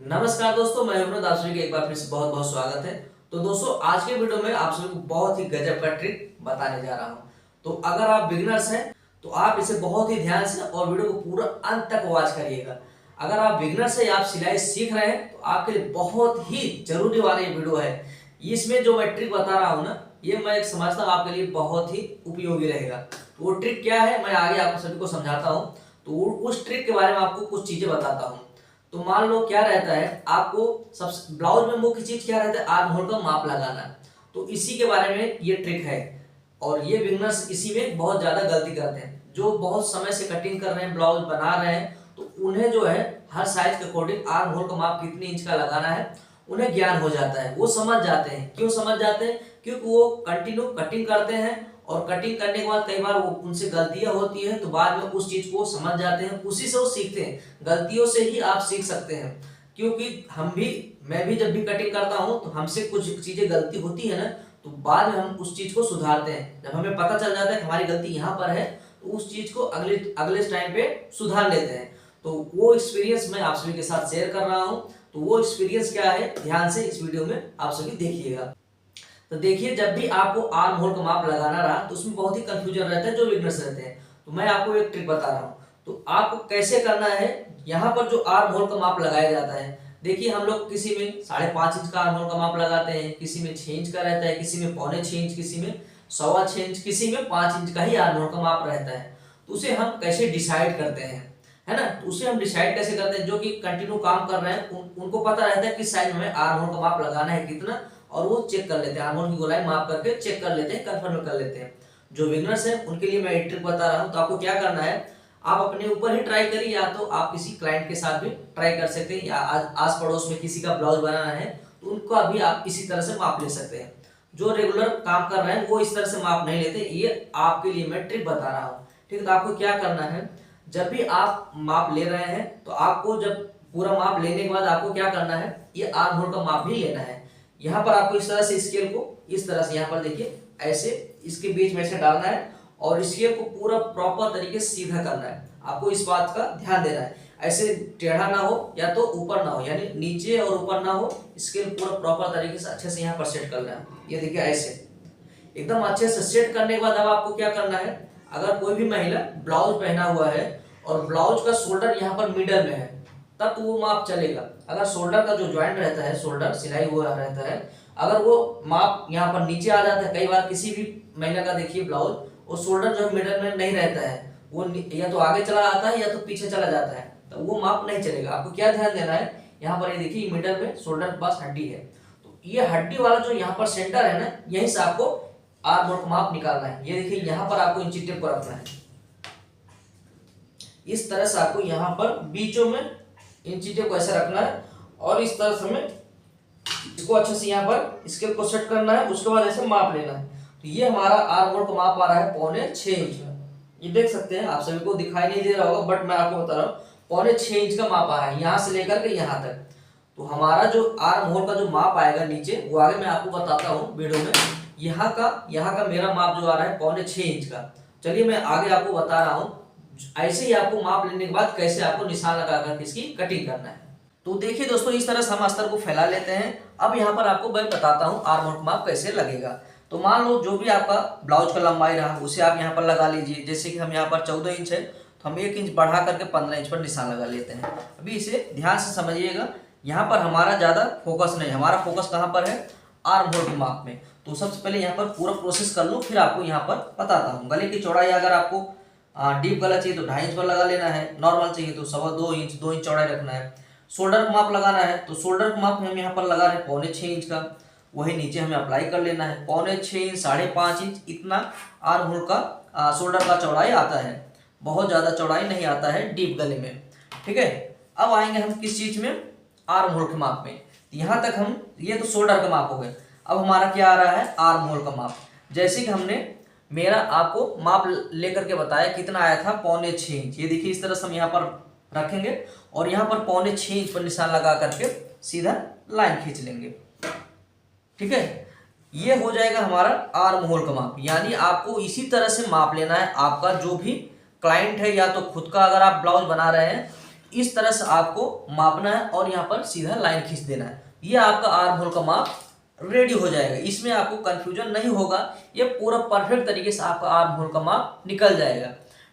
नमस्कार दोस्तों, मैं विनोद, आप सभी का एक बार फिर से बहुत बहुत स्वागत है। तो दोस्तों, आज के वीडियो में आप सभी को बहुत ही गजब का ट्रिक बताने जा रहा हूं। तो अगर आप बिगिनर्स हैं तो आप इसे बहुत ही ध्यान से और वीडियो को पूरा अंत तक वॉच करिएगा। अगर आप बिगिनर्स हैं या आप सिलाई सीख रहे हैं तो आपके लिए बहुत ही जरूरी वाला ये वीडियो है। इसमें जो मैं ट्रिक बता रहा हूँ ना, ये मैं एक समझता हूँ आपके लिए बहुत ही उपयोगी रहेगा। तो वो ट्रिक क्या है मैं आगे आप सभी को समझाता हूँ। तो उस ट्रिक के बारे में आपको कुछ चीजें बताता हूँ। तो मान लो क्या रहता है, आपको सबसे ब्लाउज में मुख्य चीज क्या रहता है, आर्म होल का माप लगाना। तो इसी के बारे में ये ट्रिक है और ये बिगनर्स इसी में बहुत ज्यादा गलती करते हैं। जो बहुत समय से कटिंग कर रहे हैं, ब्लाउज बना रहे हैं, तो उन्हें जो है हर साइज के अकॉर्डिंग आर्म होल का माप कितने इंच का लगाना है उन्हें ज्ञान हो जाता है। वो समझ जाते हैं। क्यों समझ जाते हैं? क्योंकि वो कंटिन्यू कटिंग करते हैं और कटिंग करने के बाद कई बार वो उनसे गलतियां होती है, तो बाद में उस चीज को समझ जाते हैं, उसी से वो सीखते हैं। गलतियों से ही आप सीख सकते हैं। क्योंकि मैं भी जब भी कटिंग करता हूं तो हमसे कुछ चीजें गलती होती है ना, तो बाद में हम उस चीज को सुधारते हैं। जब हमें पता चल जाता है कि हमारी गलती यहाँ पर है, तो उस चीज को अगले अगले टाइम पे सुधार लेते हैं। तो वो एक्सपीरियंस मैं आप सभी के साथ शेयर कर रहा हूँ। तो वो एक्सपीरियंस क्या है, ध्यान से इस वीडियो में आप सभी देखिएगा। तो देखिए, जब भी आपको आर्म होल का माप लगाना रहा तो उसमें बहुत ही कंफ्यूजन रहता है जो बिगनर्स रहते हैं। तो मैं आपको एक ट्रिक बता रहा हूँ। तो आपको कैसे करना है, यहाँ पर जो आर्म होल का माप लगाया जाता है, देखिए हम लोग किसी में 5.5 इंच का आर्म होल का माप लगाते हैं, किसी में 6 इंच का रहता है, किसी में 6.25 इंच, किसी में 6.25 इंच, किसी में 5 इंच का ही आर्म होल का माप रहता है। तो उसे हम कैसे डिसाइड करते हैं, है ना? तो उसे हम डिसाइड कैसे करते हैं, जो कि कंटिन्यू काम कर रहे हैं उनको पता रहता है किस साइज में आर्म होल का माप लगाना है कितना, और वो चेक कर लेते हैं, आर्म होल की गोलाई माप करके चेक कर लेते हैं, कंफर्म कर लेते हैं। जो बिगनर्स हैं उनके लिए मैं ट्रिक बता रहा हूँ। तो आपको क्या करना है, आप अपने ऊपर ही ट्राई करिए, या तो आप किसी क्लाइंट के साथ भी ट्राई कर सकते हैं, या आस पड़ोस में किसी का ब्लाउज बनाना है तो उनका भी आप इसी तरह से माप ले सकते हैं। जो रेगुलर काम कर रहे हैं वो इस तरह से माप नहीं लेते। ये आपके लिए मैं ट्रिक बता रहा हूँ, ठीक है? तो आपको क्या करना है, जब भी आप माप ले रहे हैं तो आपको जब पूरा माप लेने के बाद आपको क्या करना है, ये आर्म होल का माप भी लेना है। यहाँ पर आपको इस तरह से स्केल को इस तरह से यहाँ पर देखिए ऐसे इसके बीच में से डालना है और स्केल को पूरा प्रॉपर तरीके से सीधा करना है। आपको इस बात का ध्यान देना है, ऐसे टेढ़ा ना हो या तो ऊपर ना हो, यानी नीचे और ऊपर ना हो। स्केल पूरा प्रॉपर तरीके से अच्छे से यहाँ पर सेट करना है। ये देखिए ऐसे एकदम अच्छे से सेट करने के बाद अब आपको क्या करना है, अगर कोई भी महिला ब्लाउज पहना हुआ है और ब्लाउज का शोल्डर यहाँ पर मिडल में है, तब तो वो माप चलेगा। अगर शोल्डर का जो ज्वाइंट रहता है, शोल्डर सिलाई हुआ रहता है, अगर वो माप यहाँ पर नीचे आ जाता है, कई बार किसी भी महिला का देखिए ब्लाउज और शोल्डर जो मिडल में नहीं रहता है, वो या तो आगे चला आता है या तो पीछे चला जाता है, तो वो माप नहीं चलेगा। आपको क्या ध्यान देना है, यहाँ पर ये देखिए मिडल में शोल्डर के पास हड्डी है, तो ये हड्डी वाला जो यहाँ पर सेंटर है ना, यहीं से आपको आर्म होल का माप निकालना है। ये देखिए यहाँ पर आपको इंची टेप को रखना है, इस तरह से आपको यहाँ पर बीचों में इंची टेप को ऐसे रखना है और इस तरह से हमें इसको अच्छे से यहाँ पर स्केल को सेट करना है। उसके बाद ऐसे माप लेना है। तो ये हमारा आर्म होल का माप आ रहा है 6.25 इंच का। ये देख सकते हैं, आप सभी को दिखाई नहीं दे रहा होगा बट मैं आपको बता रहा हूँ 6.25 इंच का माप आ रहा है यहाँ से लेकर के यहाँ तक। तो हमारा जो आर्म होल का जो माप आएगा नीचे, वो आगे मैं आपको बताता हूँ वीडियो में। यहाँ का मेरा माप जो आ रहा है 6.25 इंच का। चलिए मैं आगे आपको बता रहा हूँ ऐसे ही आपको माप लेने के बाद कैसे आपको निशान लगा कर इसकी कटिंग करना है। तो देखिए दोस्तों, इस तरह से हम अस्तर को फैला लेते हैं। अब यहाँ पर आपको मैं बताता हूँ आर्म होल का माप कैसे लगेगा। तो मान लो जो भी आपका ब्लाउज का लंबाई रहा उसे आप यहाँ पर लगा लीजिए। जैसे कि हम यहाँ पर 14 इंच है तो हम 1 इंच बढ़ा करके 15 इंच पर निशान लगा लेते हैं। अभी इसे ध्यान से समझिएगा, यहाँ पर हमारा ज्यादा फोकस नहीं, हमारा फोकस कहाँ पर है, आर्म होल के माप में। तो सबसे पहले यहाँ पर पूरा प्रोसेस कर लो, फिर आपको यहाँ पर बताता हूँ। गले की चौड़ाई अगर आपको डीप गला चाहिए तो 2.5 इंच पर लगा लेना है, नॉर्मल चाहिए तो 2.25 इंच 2 इंच चौड़ाई रखना है। शोल्डर का माप लगाना है तो शोल्डर का माप हम यहाँ पर लगा रहे हैं 6.25 इंच का, वही नीचे हमें अप्लाई कर लेना है। 6.25 इंच 5.5 इंच इतना आर्म होल का शोल्डर का चौड़ाई आता है, बहुत ज्यादा चौड़ाई नहीं आता है डीप गले में, ठीक है? अब आएंगे हम किस चीज में, आर्म होल के माप में। यहाँ तक हम, ये तो शोल्डर का माप हो गए। अब हमारा क्या आ रहा है, आर्म होल का माप। जैसे कि हमने मेरा आपको माप लेकर के बताया कितना आया था, 6.25 इंच। ये देखिए इस तरह से हम यहाँ पर रखेंगे और यहाँ पर 6.25 इंच पर निशान लगा करके सीधा लाइन खींच लेंगे, ठीक है? ये हो जाएगा हमारा आर्म होल का माप। यानी आपको इसी तरह से माप लेना है। आपका जो भी क्लाइंट है या तो खुद का अगर आप ब्लाउज बना रहे हैं इस तरह से आपको मापना है और यहाँ पर सीधा लाइन खींच देना है। ये आपका आर्म होल का माप रेडी हो जाएगा। इसमें आपको कंफ्यूजन नहीं होगा, ये पूरा परफेक्ट तरीके से आपका आर्म होल का माप निकल जाएगा।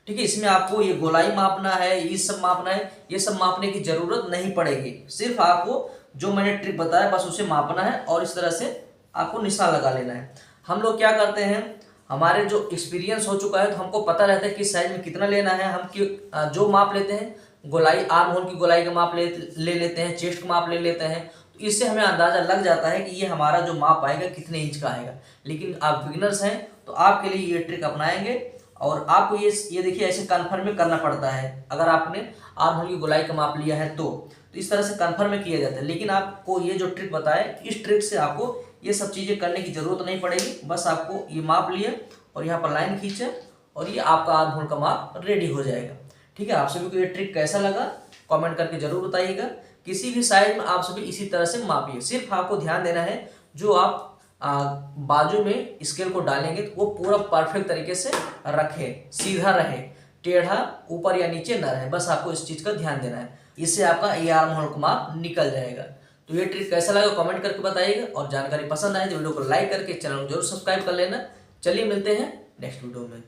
ठीक है, इसमें आपको ये गोलाई मापना है, ये सब मापना है, ये सब मापने की जरूरत नहीं पड़ेगी। सिर्फ आपको जो मैंने ट्रिक बताया बस उसे मापना है और इस तरह से आपको निशान लगा लेना है। हम लोग क्या करते हैं, हमारे जो एक्सपीरियंस हो चुका है तो हमको पता रहता है कि साइज में कितना लेना है। हम जो माप लेते हैं, गोलाई आर्म होल की गोलाई का माप ले लेते हैं, चेस्ट का माप ले लेते हैं, तो इससे हमें अंदाजा लग जाता है कि ये हमारा जो माप आएगा कितने इंच का आएगा। लेकिन आप बिगिनर्स हैं तो आपके लिए ये ट्रिक अपनाएंगे और आपको ये देखिए ऐसे कन्फर्म में करना पड़ता है। अगर आपने आर्म होल की गोलाई का माप लिया है तो इस तरह से कन्फर्म में किया जाता है। लेकिन आपको ये जो ट्रिक बताए, इस ट्रिक से आपको ये सब चीज़ें करने की जरूरत नहीं पड़ेगी। बस आपको ये माप लिए और यहाँ पर लाइन खींचे और ये आपका आर्म होल का माप रेडी हो जाएगा। ठीक है, आप सभी को ये ट्रिक कैसा लगा कमेंट करके जरूर बताइएगा। किसी भी साइज में आप सभी इसी तरह से मापिए। सिर्फ आपको ध्यान देना है जो आप बाजू में स्केल को डालेंगे तो वो पूरा परफेक्ट तरीके से रखे, सीधा रहे, टेढ़ा ऊपर या नीचे ना रहे। बस आपको इस चीज़ का ध्यान देना है, इससे आपका ये आर्म होल का माप निकल जाएगा। तो ये ट्रिक कैसा लगा कमेंट करके बताइएगा और जानकारी पसंद आए तो वीडियो को लाइक करके चैनल को जरूर सब्सक्राइब कर लेना। चलिए मिलते हैं नेक्स्ट वीडियो में।